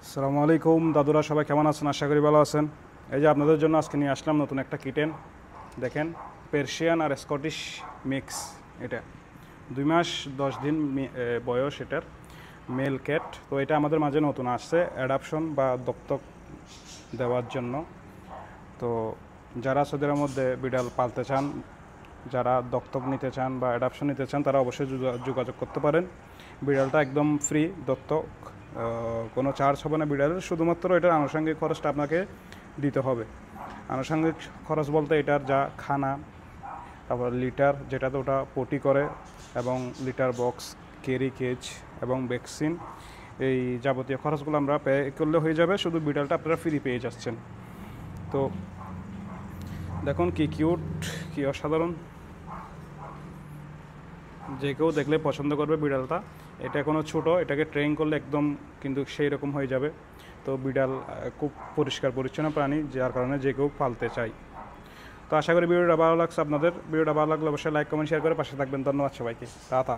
আসসালামু আলাইকুম দাদুরা, সবাই কেমন আছেন? আশা করি ভালো আছেন। এই যে আপনাদের জন্য আজকে নিয়ে আসলাম নতুন একটা কিটেন। দেখেন, পের্সিয়ান আর স্কটিশ মিক্স। এটা 2 মাস 10 দিন বয়স এটার, মেল ক্যাট। তো এটা আমাদের মাঝে নতুন আসছে অ্যাডাপশন বা দত্তক দেওয়ার জন্য। তো যারা সৌদির মধ্যে বিড়াল পালতে চান, যারা দত্তক নিতে চান বা অ্যাডাপশন নিতে চান, তারা অবশ্যই যোগাযোগ করতে পারেন। বিড়ালটা একদম ফ্রি দত্তক, কোনো চার্জ হবে না বিড়ালের। শুধুমাত্র এটার আনুষঙ্গিক খরচটা আপনাকে দিতে হবে। আনুষঙ্গিক খরচ বলতে এটার যা খানা, তারপর লিটার যেটাতে ওটা পটি করে, এবং লিটার বক্স, ক্যারি কেজ এবং ভ্যাকসিন, এই যাবতীয় খরচগুলো আমরা পে করলে হয়ে যাবে। শুধু বিড়ালটা আপনারা ফ্রি পেয়ে যাচ্ছেন। তো দেখুন কি কিউট, কি অসাধারণ, যে কেউ দেখলে পছন্দ করবে বিড়ালটা। এটা এখনও ছোটো, এটাকে ট্রেন করলে একদম কিন্তু সেই রকম হয়ে যাবে। তো বিড়াল খুব পরিষ্কার পরিচ্ছন্ন প্রাণী, যার কারণে যে কেউ পালতে চাই। তো আশা করি ভিডিওটা ভালো লাগছে আপনাদের। ভিডিওটা ভালো লাগলে অবশ্যই লাইক কমেন্ট শেয়ার করে পাশে থাকবেন। ধন্যবাদ সবাইকে। টাটা।